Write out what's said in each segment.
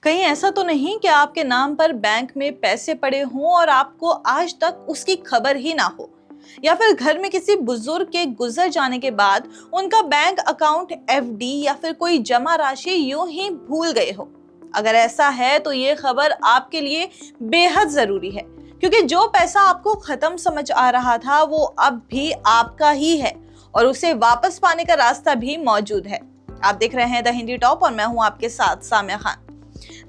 कहीं ऐसा तो नहीं कि आपके नाम पर बैंक में पैसे पड़े हों और आपको आज तक उसकी खबर ही ना हो, या फिर घर में किसी बुजुर्ग के गुजर जाने के बाद उनका बैंक अकाउंट, एफडी या फिर कोई जमा राशि यूं ही भूल गए हो। अगर ऐसा है तो ये खबर आपके लिए बेहद जरूरी है, क्योंकि जो पैसा आपको खत्म समझ आ रहा था वो अब भी आपका ही है और उसे वापस पाने का रास्ता भी मौजूद है। आप देख रहे हैं द हिंदी टॉप और मैं हूं आपके साथ सामिया खान।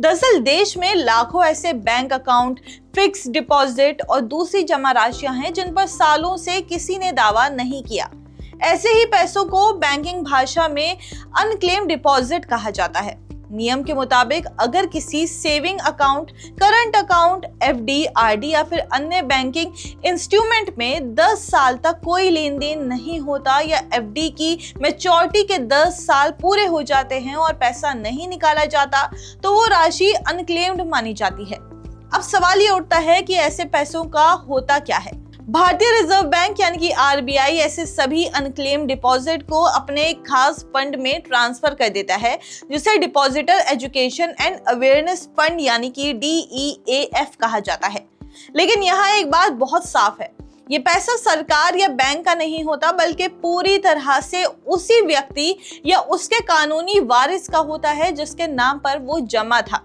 दरअसल देश में लाखों ऐसे बैंक अकाउंट, फिक्स डिपॉजिट और दूसरी जमा राशियां हैं जिन पर सालों से किसी ने दावा नहीं किया। ऐसे ही पैसों को बैंकिंग भाषा में अनक्लेम डिपॉजिट कहा जाता है। नियम के मुताबिक अगर किसी saving account, current account, FD, RD या फिर अन्य बैंकिंग इंस्ट्रूमेंट में 10 साल तक कोई लेन देन नहीं होता या एफडी की मैच्योरिटी के 10 साल पूरे हो जाते हैं और पैसा नहीं निकाला जाता, तो वो राशि अनक्लेम्ड मानी जाती है। अब सवाल ये उठता है कि ऐसे पैसों का होता क्या है। भारतीय रिजर्व बैंक यानी कि आरबीआई ऐसे सभी अनक्लेम डिपॉजिट को अपने एक खास फंड में ट्रांसफर कर देता है, जिसे depositor education and awareness fund यानी कि DEAF कहा जाता है। लेकिन यहाँ एक बात बहुत साफ है, ये पैसा सरकार या बैंक का नहीं होता, बल्कि पूरी तरह से उसी व्यक्ति या उसके कानूनी वारिस का होता है जिसके नाम पर वो जमा था।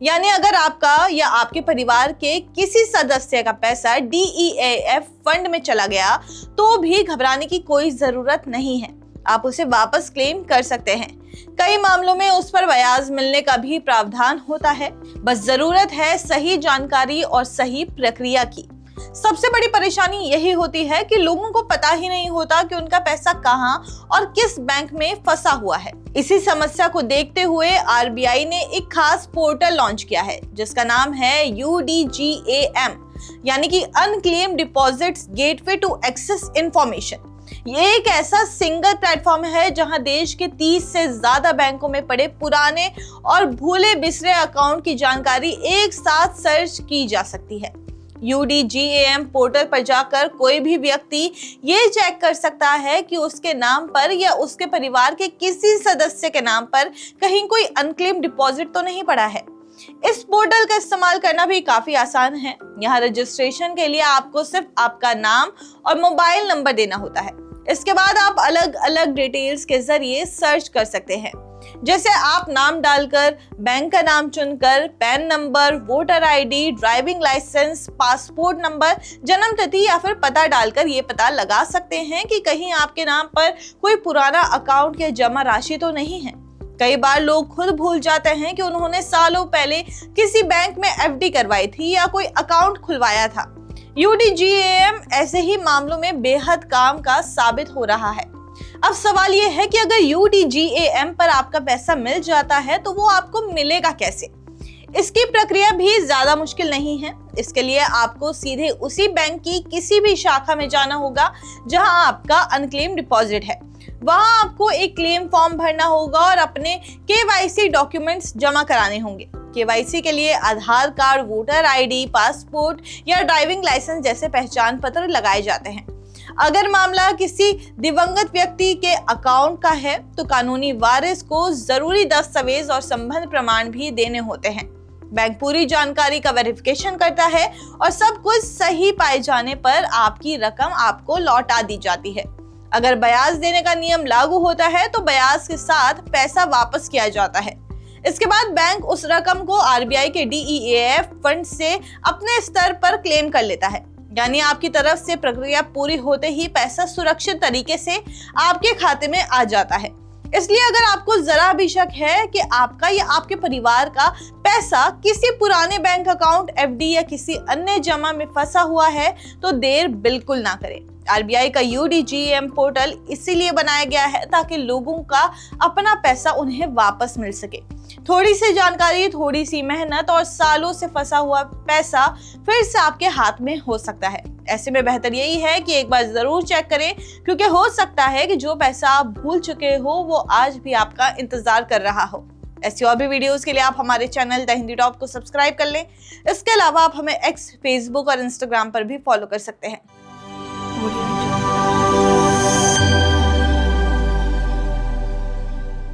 यानी अगर आपका या आपके परिवार के किसी सदस्य का पैसा DEAF फंड में चला गया तो भी घबराने की कोई जरूरत नहीं है, आप उसे वापस क्लेम कर सकते हैं। कई मामलों में उस पर ब्याज मिलने का भी प्रावधान होता है, बस जरूरत है सही जानकारी और सही प्रक्रिया की। सबसे बड़ी परेशानी यही होती है कि लोगों को पता ही नहीं होता कि उनका पैसा कहां और किस बैंक में फंसा हुआ है। इसी समस्या को देखते हुए आरबीआई ने एक खास पोर्टल लॉन्च किया है जिसका नाम है UDGAM यानी कि unclaimed deposits gateway to access information. ये एक ऐसा सिंगल प्लेटफॉर्म है जहां देश के 30 से ज्यादा बैंकों में पड़े पुराने और भूले बिसरे अकाउंट की जानकारी एक साथ सर्च की जा सकती है। UDGAM पोर्टल पर जाकर कोई भी व्यक्ति ये चेक कर सकता है कि उसके नाम पर या उसके परिवार के किसी सदस्य के नाम पर कहीं कोई अनक्लेम डिपॉजिट तो नहीं पड़ा है। इस पोर्टल का इस्तेमाल करना भी काफी आसान है। यहाँ रजिस्ट्रेशन के लिए आपको सिर्फ आपका नाम और मोबाइल नंबर देना होता है। इसके बाद आप अलग अलग डिटेल्स के जरिए सर्च कर सकते हैं, जैसे आप नाम डालकर, बैंक का नाम चुनकर, PAN number, voter ID, driving licence, passport number, जन्म तिथि या फिर पता डालकर ये पता लगा सकते हैं कि कहीं आपके नाम पर कोई पुराना अकाउंट या जमा राशि तो नहीं है। कई बार लोग खुद भूल जाते हैं कि उन्होंने सालों पहले किसी बैंक में एफडी करवाई थी या कोई अकाउंट खुलवाया था। UDGAM ऐसे ही मामलों में बेहद काम का साबित हो रहा है। अब सवाल ये है कि अगर UDGAM पर आपका पैसा मिल जाता है तो वो आपको मिलेगा कैसे? इसकी प्रक्रिया भी ज्यादा मुश्किल नहीं है। इसके लिए आपको सीधे उसी बैंक की किसी भी शाखा में जाना होगा जहां आपका अनक्लेम डिपॉजिट है। वहां आपको एक क्लेम फॉर्म भरना होगा और अपने KYC डॉक्यूमेंट्स जमा कराने होंगे। KYC के लिए आधार कार्ड, वोटर आईडी, पासपोर्ट या ड्राइविंग लाइसेंस जैसे पहचान पत्र लगाए जाते हैं। अगर मामला किसी दिवंगत व्यक्ति के अकाउंट का है तो कानूनी वारिस को जरूरी दस्तावेज और संबंध प्रमाण भी देने होते हैं। बैंक पूरी जानकारी का वेरिफिकेशन करता है और सब कुछ सही पाए जाने पर आपकी रकम आपको लौटा दी जाती है। अगर ब्याज देने का नियम लागू होता है तो ब्याज के साथ पैसा वापस किया जाता है। इसके बाद बैंक उस रकम को आरबीआई के DEAF फंड से अपने स्तर पर क्लेम कर लेता है। यानी आपकी तरफ से प्रक्रिया पूरी होते ही पैसा सुरक्षित तरीके से आपके खाते में आ जाता है। इसलिए अगर आपको जरा भी शक है कि आपका या आपके परिवार का पैसा किसी पुराने बैंक अकाउंट, एफडी या किसी अन्य जमा में फंसा हुआ है तो देर बिल्कुल ना करें। आरबीआई का UDGAM पोर्टल इसीलिए बनाया गया है ताकि लोगों का अपना पैसा उन्हें वापस मिल सके। थोड़ी सी जानकारी, थोड़ी सी मेहनत और सालों से फंसा हुआ पैसा फिर से आपके हाथ में हो सकता है। ऐसे में बेहतर यही है कि एक बार जरूर चेक करें, क्योंकि हो सकता है कि जो पैसा आप भूल चुके हो वो आज भी आपका इंतजार कर रहा हो। ऐसी और भी वीडियोस के लिए आप हमारे चैनल द हिंदी टॉप को सब्सक्राइब कर लें। इसके अलावा आप हमें X, Facebook और Instagram पर भी फॉलो कर सकते हैं।